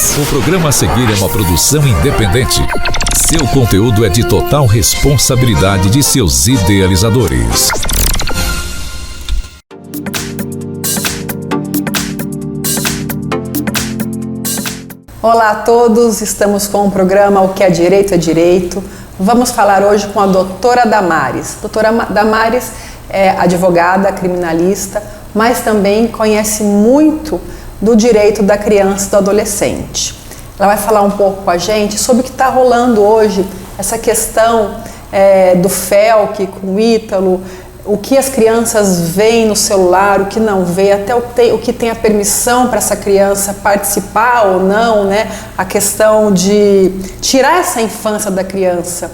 O programa a seguir é uma produção independente. Seu conteúdo é de total responsabilidade de seus idealizadores. Olá a todos, estamos com o programa O que é Direito é Direito. Vamos falar hoje com a doutora Damares. Doutora Damares é advogada, criminalista, mas também conhece muito do direito da criança e do adolescente. Ela vai falar um pouco com a gente sobre o que está rolando hoje, essa questão do FELC com o Ítalo, o que as crianças veem no celular, o que não vê, até o que tem a permissão para essa criança participar ou não, né? A questão de tirar essa infância da criança.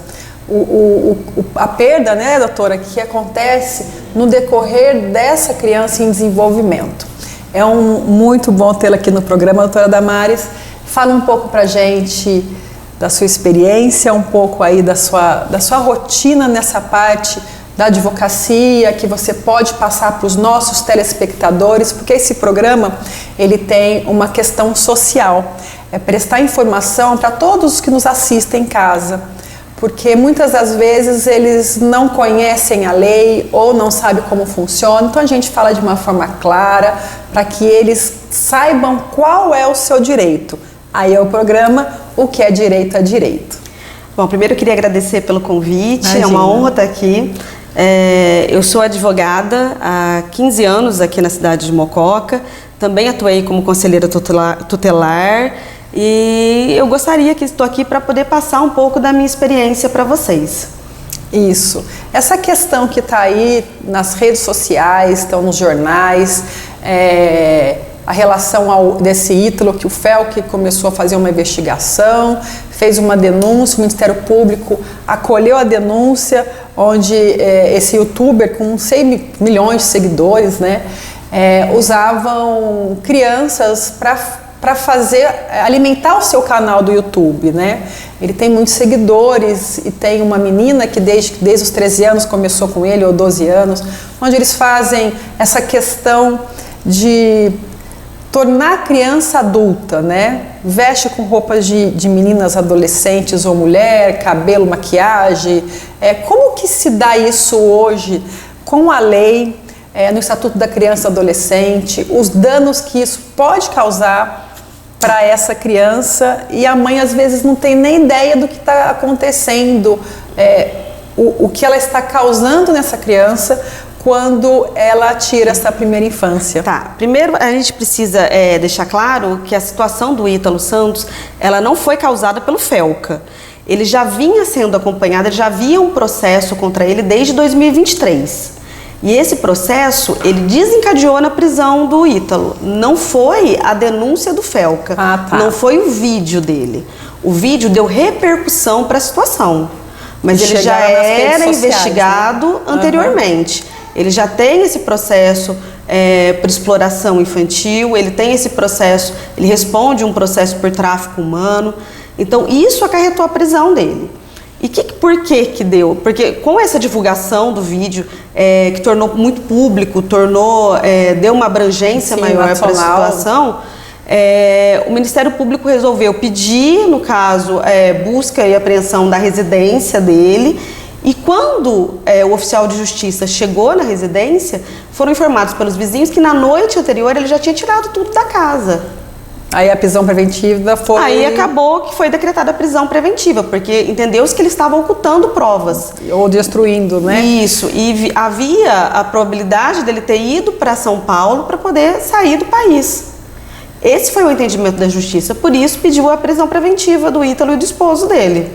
A perda, né, doutora, que acontece no decorrer dessa criança em desenvolvimento. É muito bom tê-la aqui no programa, doutora Damares. Fala um pouco para a gente da sua experiência, um pouco aí da sua rotina nessa parte da advocacia, que você pode passar para os nossos telespectadores, porque esse programa ele tem uma questão social, é prestar informação para todos os que nos assistem em casa, porque muitas das vezes eles não conhecem a lei ou não sabem como funciona, então a gente fala de uma forma clara para que eles saibam qual é o seu direito. Aí é o programa O que é Direito é Direito. Bom, primeiro eu queria agradecer pelo convite, Imagina. É uma honra estar aqui. Eu sou advogada há 15 anos aqui na cidade de Mococa, também atuei como conselheira tutelar e eu gostaria que estou aqui para poder passar um pouco da minha experiência para vocês. Isso. Essa questão que está aí nas redes sociais, estão nos jornais, a relação desse Ítalo, que o FELC começou a fazer uma investigação, fez uma denúncia, o Ministério Público acolheu a denúncia, onde esse youtuber com 6 milhões de seguidores, né, usavam crianças para alimentar o seu canal do YouTube, né? Ele tem muitos seguidores e tem uma menina que desde os 13 anos começou com ele, ou 12 anos, onde eles fazem essa questão de tornar a criança adulta, né? Veste com roupas de meninas adolescentes ou mulher, cabelo, maquiagem. Como que se dá isso hoje com a lei, no Estatuto da Criança e Adolescente, os danos que isso pode causar para essa criança e a mãe às vezes não tem nem ideia do que está acontecendo, o que ela está causando nessa criança quando ela tira essa primeira infância. Tá, primeiro a gente precisa deixar claro que a situação do Ítalo Santos, ela não foi causada pelo FELCA. Ele já vinha sendo acompanhado, já havia um processo contra ele desde 2023. E esse processo, ele desencadeou na prisão do Ítalo. Não foi a denúncia do FELCA, não foi o vídeo dele. O vídeo deu repercussão para a situação, mas ele já era investigado anteriormente. Ele já tem esse processo por exploração infantil, ele tem esse processo, ele responde um processo por tráfico humano. Então, isso acarretou a prisão dele. E por que deu? Porque com essa divulgação do vídeo, que tornou muito público, deu uma abrangência maior para a situação, o Ministério Público resolveu pedir, no caso, busca e apreensão da residência dele. E quando o oficial de justiça chegou na residência, foram informados pelos vizinhos que na noite anterior ele já tinha tirado tudo da casa. Aí a prisão preventiva foi... Aí acabou que foi decretada a prisão preventiva, porque entendeu-se que ele estava ocultando provas. Ou destruindo, né? Isso, e havia a probabilidade dele ter ido para São Paulo para poder sair do país. Esse foi o entendimento da justiça, por isso pediu a prisão preventiva do Ítalo e do esposo dele.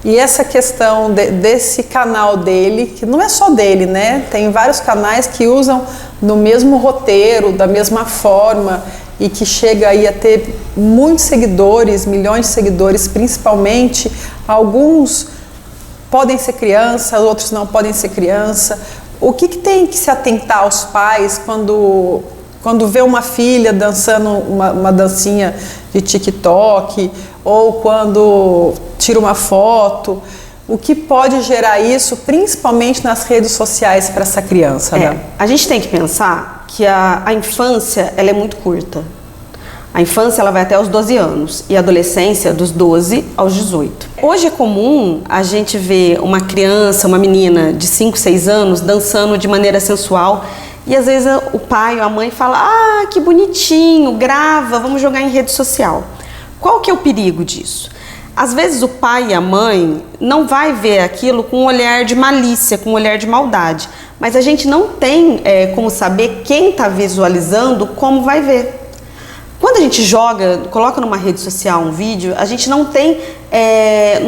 E essa questão desse canal dele, que não é só dele, né? Tem vários canais que usam no mesmo roteiro, da mesma forma, e que chega aí a ter muitos seguidores, milhões de seguidores, principalmente. Alguns podem ser criança, outros não podem ser criança. O que tem que se atentar aos pais quando vê uma filha dançando uma dancinha de TikTok, ou quando tira uma foto? O que pode gerar isso, principalmente nas redes sociais, para essa criança? Né? A gente tem que pensar que a infância ela é muito curta. A infância ela vai até os 12 anos e a adolescência dos 12 aos 18. Hoje é comum a gente ver uma criança, uma menina de 5, 6 anos dançando de maneira sensual e às vezes o pai ou a mãe fala: ah, que bonitinho, grava, vamos jogar em rede social. Qual que é o perigo disso? Às vezes o pai e a mãe não vai ver aquilo com um olhar de malícia, com um olhar de maldade, mas a gente não tem como saber quem está visualizando como vai ver. Quando a gente coloca numa rede social um vídeo, a gente não tem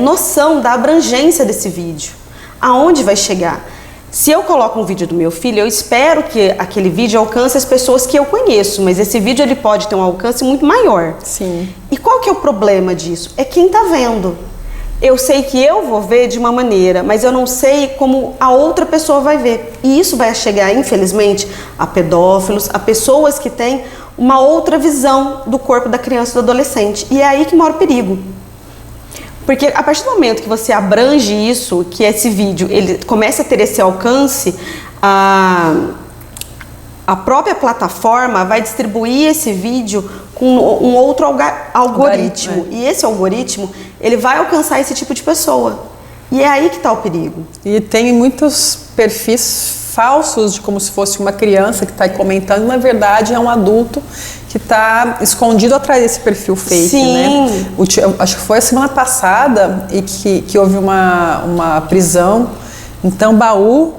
noção da abrangência desse vídeo, aonde vai chegar. Se eu coloco um vídeo do meu filho, eu espero que aquele vídeo alcance as pessoas que eu conheço, mas esse vídeo ele pode ter um alcance muito maior. Sim. E qual que é o problema disso? É quem está vendo. Eu sei que eu vou ver de uma maneira, mas eu não sei como a outra pessoa vai ver. E isso vai chegar, infelizmente, a pedófilos, a pessoas que têm uma outra visão do corpo da criança e do adolescente. E é aí que mora o perigo. Porque a partir do momento que você abrange isso, que esse vídeo ele começa a ter esse alcance, a própria plataforma vai distribuir esse vídeo com um outro algoritmo. E esse algoritmo, ele vai alcançar esse tipo de pessoa. E é aí que está o perigo. E tem muitos perfis falsos de como se fosse uma criança que está comentando, na verdade é um adulto que está escondido atrás desse perfil fake. Sim. Né? Acho que foi a semana passada e que houve uma prisão em Tambaú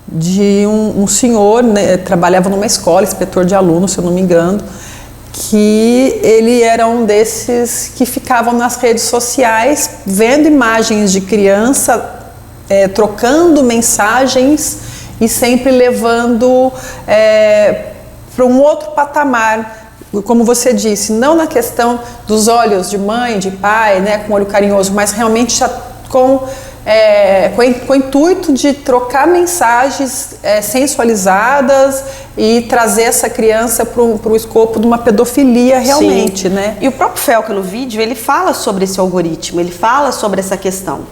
de um senhor, né, trabalhava numa escola, inspetor de alunos, se eu não me engano, que ele era um desses que ficavam nas redes sociais vendo imagens de criança, trocando mensagens e sempre levando para um outro patamar, como você disse, não na questão dos olhos de mãe, de pai, né, com olho carinhoso, mas realmente já com o intuito de trocar mensagens sensualizadas e trazer essa criança para o escopo de uma pedofilia realmente. Sim. Né? E o próprio Felca no vídeo, ele fala sobre esse algoritmo, ele fala sobre essa questão.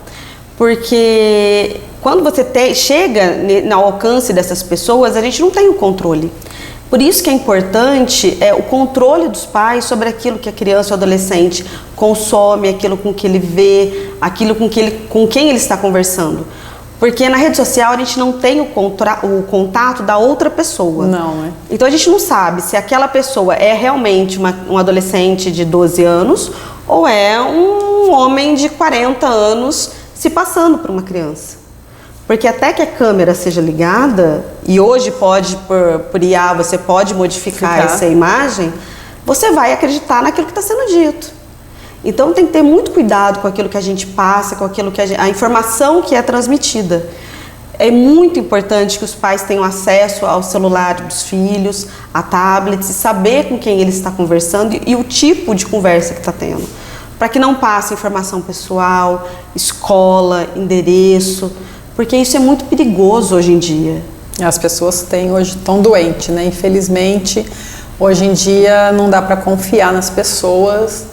Porque quando você chega no alcance dessas pessoas, a gente não tem o controle. Por isso que é importante o controle dos pais sobre aquilo que a criança ou adolescente consome, aquilo com que ele vê, aquilo com quem ele está conversando. Porque na rede social a gente não tem o contato da outra pessoa. Não, Então a gente não sabe se aquela pessoa é realmente um adolescente de 12 anos ou é um homem de 40 anos se passando por uma criança. Porque até que a câmera seja ligada, e hoje pode, por IA, você pode modificar essa imagem, você vai acreditar naquilo que está sendo dito. Então tem que ter muito cuidado com aquilo que a gente passa, com aquilo que a informação que é transmitida. É muito importante que os pais tenham acesso ao celular dos filhos, a tablets, e saber com quem ele está conversando e o tipo de conversa que está tendo. Para que não passe informação pessoal, escola, endereço, porque isso é muito perigoso hoje em dia. As pessoas estão doentes, né? Infelizmente, hoje em dia não dá para confiar nas pessoas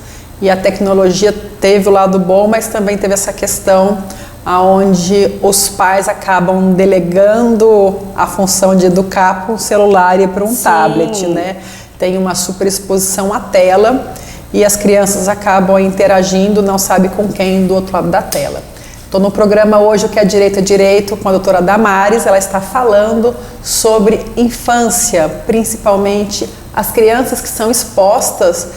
e a tecnologia teve o lado bom, mas também teve essa questão onde os pais acabam delegando a função de educar para um celular e para um tablet, né? Tem uma superexposição à tela e as crianças acabam interagindo, não sabe com quem do outro lado da tela. Estou no programa hoje, o que é Direito é Direito, com a doutora Damares. Ela está falando sobre infância, principalmente as crianças que são expostas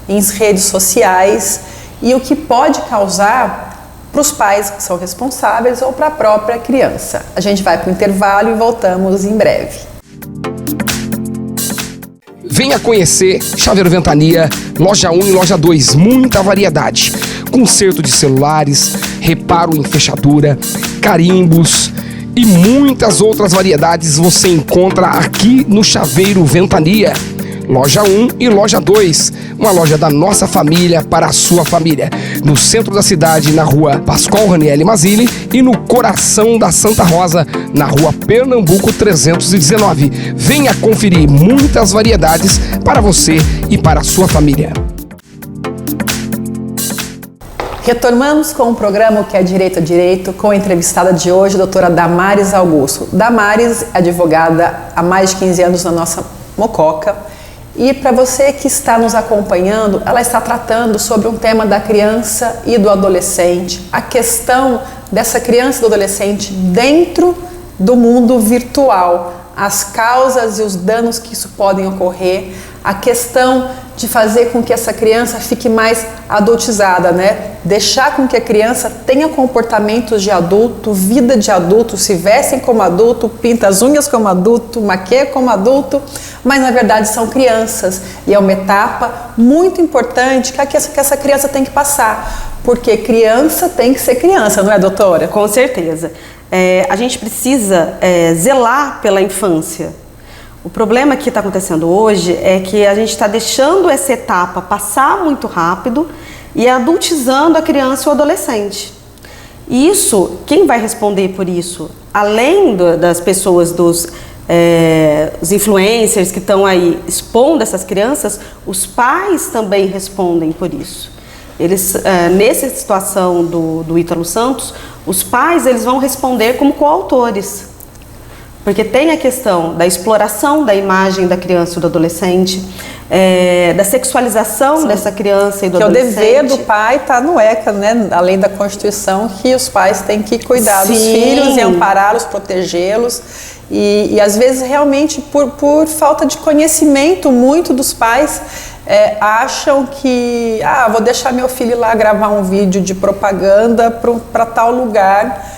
em redes sociais e o que pode causar para os pais que são responsáveis ou para a própria criança. A gente vai para o intervalo e voltamos em breve. Venha conhecer Chaveiro Ventania, loja 1 e loja 2, muita variedade. Conserto de celulares, reparo em fechadura, carimbos e muitas outras variedades você encontra aqui no Chaveiro Ventania. Loja 1 e loja 2, uma loja da nossa família para a sua família. No centro da cidade, na rua Pascoal Ranieri Mazzilli e no coração da Santa Rosa, na rua Pernambuco 319. Venha conferir muitas variedades para você e para a sua família. Retornamos com o programa O que é Direito é Direito, com a entrevistada de hoje, a doutora Damares Augusto. Damares é advogada há mais de 15 anos na nossa Mococa E para você que está nos acompanhando, ela está tratando sobre um tema da criança e do adolescente, a questão dessa criança e do adolescente dentro do mundo virtual, as causas e os danos que isso podem ocorrer, a questão de fazer com que essa criança fique mais adultizada, né? Deixar com que a criança tenha comportamentos de adulto, vida de adulto, se vestem como adulto, pinta as unhas como adulto, maquia como adulto, mas na verdade são crianças e é uma etapa muito importante que essa criança tem que passar, porque criança tem que ser criança, não é, doutora? Com certeza. A gente precisa zelar pela infância. O problema que está acontecendo hoje é que a gente está deixando essa etapa passar muito rápido e adultizando a criança e o adolescente. E isso, quem vai responder por isso? Além das pessoas, dos influencers que estão aí expondo essas crianças, os pais também respondem por isso. Eles, nessa situação do Ítalo Santos, os pais eles vão responder como coautores. Porque tem a questão da exploração da imagem da criança e do adolescente, da sexualização dessa criança e do adolescente. Que é o dever do pai, está no ECA, né? Além da Constituição, que os pais têm que cuidar dos filhos e ampará-los, protegê-los. E às vezes realmente por falta de conhecimento, muito dos pais acham que vou deixar meu filho lá gravar um vídeo de propaganda para tal lugar,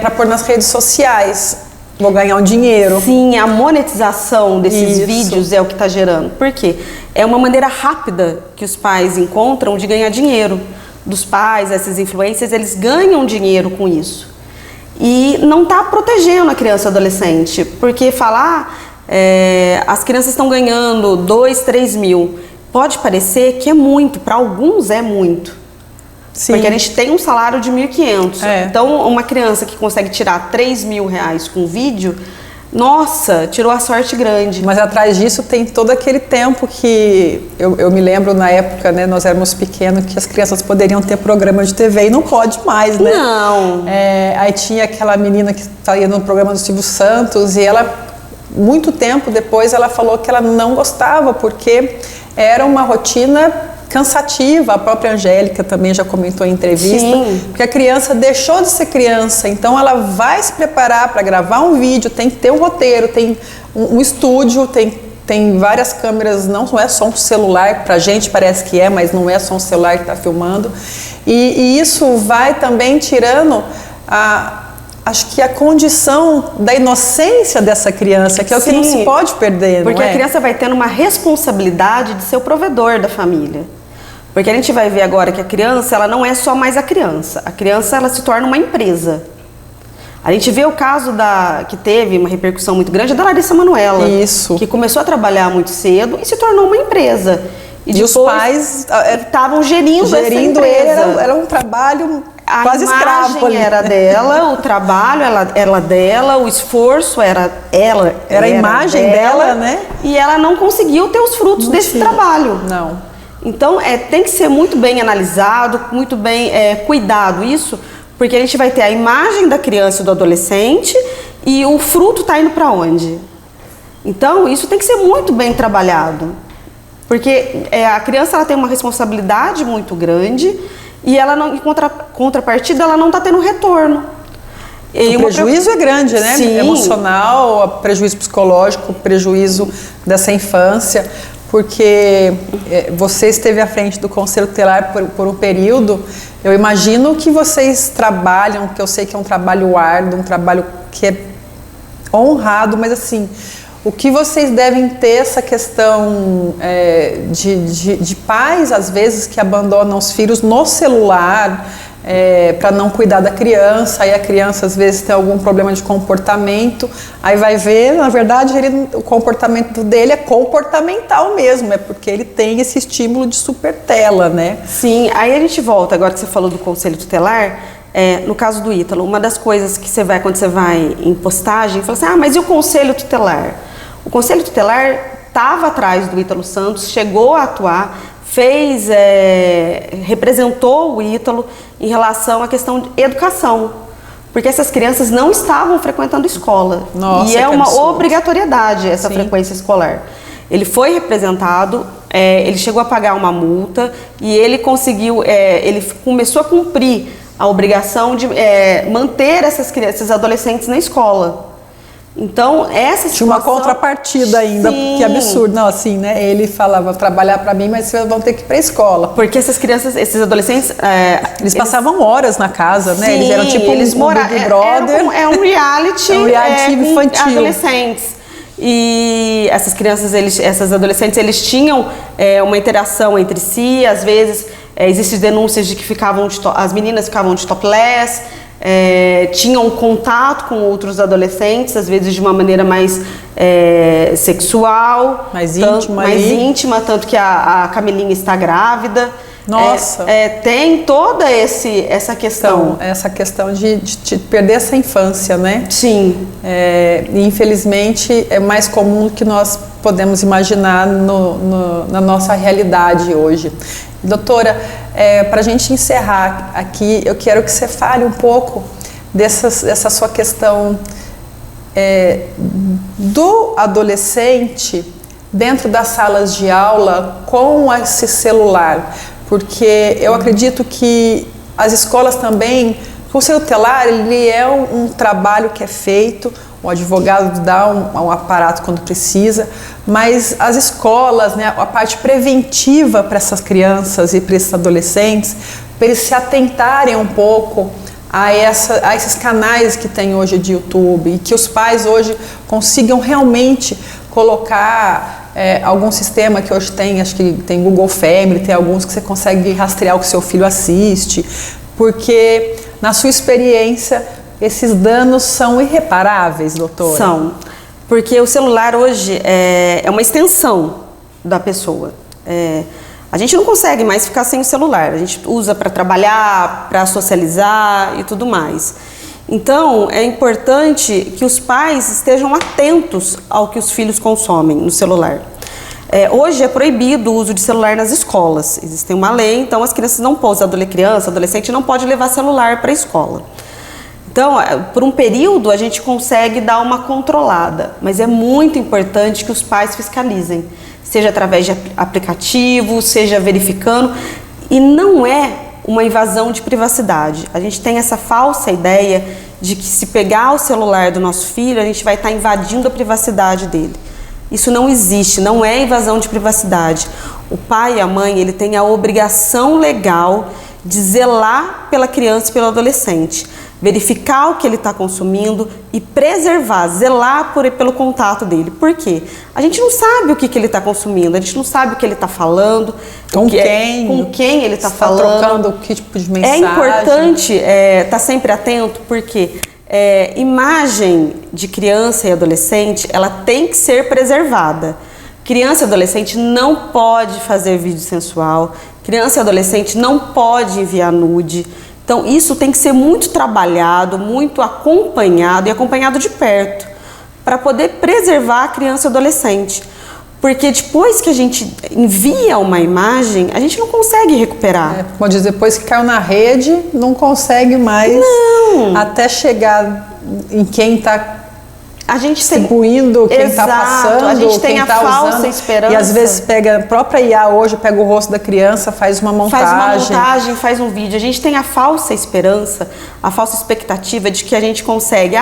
para pôr nas redes sociais. Vou ganhar um dinheiro. Sim, a monetização desses vídeos é o que está gerando. Por quê? É uma maneira rápida que os pais encontram de ganhar dinheiro. Dos pais, esses influencers, eles ganham dinheiro com isso. E não está protegendo a criança e o adolescente. Porque falar, as crianças estão ganhando 2, 3 mil. Pode parecer que é muito, para alguns é muito. Sim. Porque a gente tem um salário de 1.500. Então, uma criança que consegue tirar 3 mil reais com vídeo, nossa, tirou a sorte grande. Mas atrás disso tem todo aquele tempo que eu me lembro na época, né, nós éramos pequenos, que as crianças poderiam ter programa de TV e não pode mais, né? Não. Aí tinha aquela menina que saía no programa do Silvio Santos e ela, muito tempo depois, ela falou que ela não gostava porque era uma rotina cansativa. A própria Angélica também já comentou em entrevista. Sim. Porque a criança deixou de ser criança, então ela vai se preparar para gravar um vídeo, tem que ter um roteiro, tem um estúdio, tem várias câmeras, não é só um celular, pra gente parece que mas não é só um celular que está filmando, e isso vai também tirando acho que a condição da inocência dessa criança, que é o que não se pode perder, porque a criança vai tendo uma responsabilidade de ser o provedor da família. Porque a gente vai ver agora que a criança, ela não é só mais a criança. A criança, ela se torna uma empresa. A gente vê o caso que teve uma repercussão muito grande da Larissa Manoela. Isso. Que começou a trabalhar muito cedo e se tornou uma empresa. E os pais estavam gerindo essa empresa. Era um trabalho quase escravo. A imagem era dela, o trabalho era dela, o esforço era a imagem dela, né? E ela não conseguiu ter os frutos desse trabalho. Não. Então, tem que ser muito bem analisado, muito bem cuidado isso, porque a gente vai ter a imagem da criança e do adolescente e o fruto está indo para onde? Então, isso tem que ser muito bem trabalhado, porque a criança ela tem uma responsabilidade muito grande e ela não, em contrapartida, ela não está tendo retorno. O prejuízo é grande, né? Sim. Emocional, prejuízo psicológico, prejuízo dessa infância. Porque você esteve à frente do Conselho Tutelar por um período, eu imagino que vocês trabalham, que eu sei que é um trabalho árduo, um trabalho que é honrado, mas assim, o que vocês devem ter essa questão de pais, às vezes, que abandonam os filhos no celular, para não cuidar da criança, aí a criança às vezes tem algum problema de comportamento, aí vai ver, na verdade, o comportamento dele é comportamental mesmo, é porque ele tem esse estímulo de super tela, né? Sim, aí a gente volta, agora que você falou do Conselho Tutelar, no caso do Ítalo, uma das coisas que você vai, quando você vai em postagem, fala assim, mas e o Conselho Tutelar? O Conselho Tutelar estava atrás do Ítalo Santos, chegou a atuar, representou o Ítalo em relação à questão de educação, porque essas crianças não estavam frequentando escola. Nossa, e é uma absurdo. obrigatoriedade essa frequência escolar. Ele foi representado, ele chegou a pagar uma multa e ele conseguiu, ele começou a cumprir a obrigação de manter essas crianças, esses adolescentes na escola. Então, essa situação... Tinha uma contrapartida ainda, Sim. que absurdo. Não, assim, né? Ele falava, trabalhar para mim, mas vocês vão ter que ir para a escola. Porque essas crianças, esses adolescentes... Eles passavam horas na casa, né? Sim, Eles eram tipo eles um Big Brother. É um reality, É um reality infantil. Com adolescentes. E essas crianças, essas adolescentes, eles tinham uma interação entre si. Às vezes, existem denúncias de que as meninas ficavam de topless, tinham contato com outros adolescentes, às vezes de uma maneira mais sexual, mais íntima, tanto que a Camilinha está grávida. Nossa! Tem toda essa questão. Então, essa questão de perder essa infância, né? Sim. Infelizmente, é mais comum do que nós podemos imaginar na nossa realidade hoje. Doutora, para a gente encerrar aqui, eu quero que você fale um pouco dessa sua questão do adolescente dentro das salas de aula com esse celular, porque eu acredito que as escolas também, o conselho tutelar, ele é um trabalho que é feito, o advogado dá um aparato quando precisa, mas as escolas, né, a parte preventiva para essas crianças e para esses adolescentes, para eles se atentarem um pouco a esses canais que tem hoje de YouTube e que os pais hoje consigam realmente colocar algum sistema que hoje tem, acho que tem Google Family, tem alguns que você consegue rastrear o que seu filho assiste, porque na sua experiência esses danos são irreparáveis, doutora? São, porque o celular hoje é uma extensão da pessoa. A gente não consegue mais ficar sem o celular, a gente usa para trabalhar, para socializar e tudo mais. Então, é importante que os pais estejam atentos ao que os filhos consomem no celular. Hoje é proibido o uso de celular nas escolas, existe uma lei, então as crianças não podem, adolescente não pode levar celular para a escola. Então, por um período a gente consegue dar uma controlada, mas é muito importante que os pais fiscalizem, seja através de aplicativo, seja verificando, e não é uma invasão de privacidade. A gente tem essa falsa ideia de que se pegar o celular do nosso filho, a gente vai estar invadindo a privacidade dele. Isso não existe, não é invasão de privacidade. O pai e a mãe, ele tem a obrigação legal de zelar pela criança e pelo adolescente, verificar o que ele está consumindo e preservar, zelar pelo contato dele. Por quê? A gente não sabe o que ele está consumindo, a gente não sabe o que ele está falando, com quem ele está falando, trocando que tipo de mensagem. É importante estar sempre atento, porque imagem de criança e adolescente, ela tem que ser preservada. Criança e adolescente não pode fazer vídeo sensual, criança e adolescente não pode enviar nude. Então, isso tem que ser muito trabalhado, muito acompanhado e acompanhado de perto, para poder preservar a criança e adolescente. Porque depois que a gente envia uma imagem, a gente não consegue recuperar. Como diz, depois que caiu na rede, não consegue mais. Não. Até chegar em quem está a gente distribuindo, quem está passando, a gente tem quem a tá falsa usando, esperança. E às vezes pega a própria IA hoje, pega o rosto da criança, faz uma montagem. Faz um vídeo. A gente tem a falsa esperança, a falsa expectativa de que a gente consegue,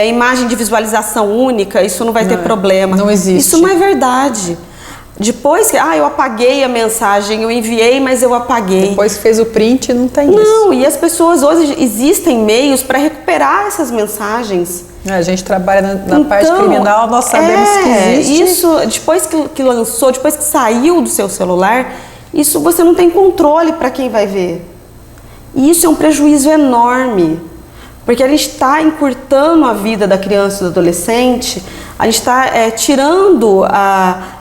imagem de visualização única, isso não vai ter problema. Não existe. Isso não é verdade. Depois que, eu apaguei a mensagem, eu enviei, mas eu apaguei. Depois que fez o print, não tem isso. Não, e as pessoas hoje, existem meios para recuperar essas mensagens. A gente trabalha na parte criminal, nós sabemos que existe. Isso, depois que lançou, depois que saiu do seu celular, isso você não tem controle para quem vai ver. E isso é um prejuízo enorme, porque a gente está encurtando a vida da criança e do adolescente, a gente está tirando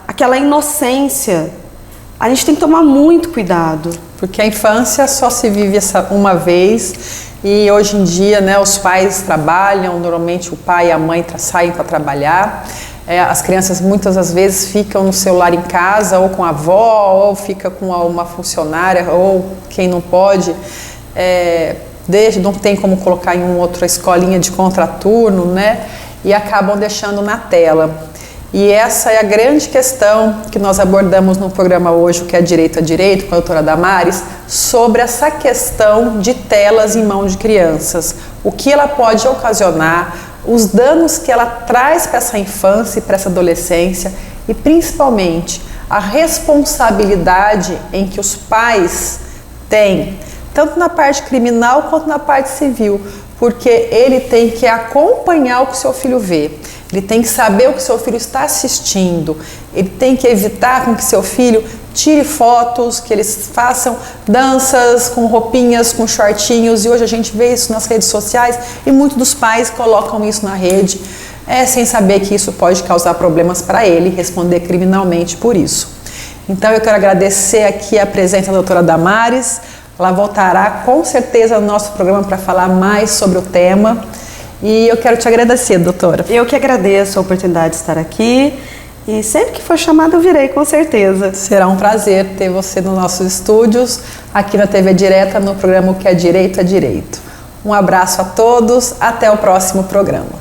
aquela inocência. A gente tem que tomar muito cuidado. Porque a infância só se vive uma vez. E hoje em dia, né, os pais trabalham, normalmente o pai e a mãe saem para trabalhar. As crianças muitas das vezes ficam no celular em casa, ou com a avó, ou fica com uma funcionária, ou quem não pode, não tem como colocar em outra escolinha de contraturno, né? E acabam deixando na tela. E essa é a grande questão que nós abordamos no programa hoje, o que é Direito a Direito, com a doutora Damares, sobre essa questão de telas em mão de crianças. O que ela pode ocasionar, os danos que ela traz para essa infância e para essa adolescência e principalmente a responsabilidade em que os pais têm, tanto na parte criminal quanto na parte civil, porque ele tem que acompanhar o que seu filho vê, ele tem que saber o que seu filho está assistindo, ele tem que evitar com que seu filho tire fotos, que eles façam danças com roupinhas, com shortinhos, e hoje a gente vê isso nas redes sociais e muitos dos pais colocam isso na rede, sem saber que isso pode causar problemas para ele, responder criminalmente por isso. Então eu quero agradecer aqui a presença da doutora Damares. Ela voltará com certeza no nosso programa para falar mais sobre o tema. E eu quero te agradecer, doutora. Eu que agradeço a oportunidade de estar aqui. E sempre que for chamada eu virei, com certeza. Será um prazer ter você nos nossos estúdios, aqui na TV Direta, no programa O que é Direito é Direito. Um abraço a todos, até o próximo programa.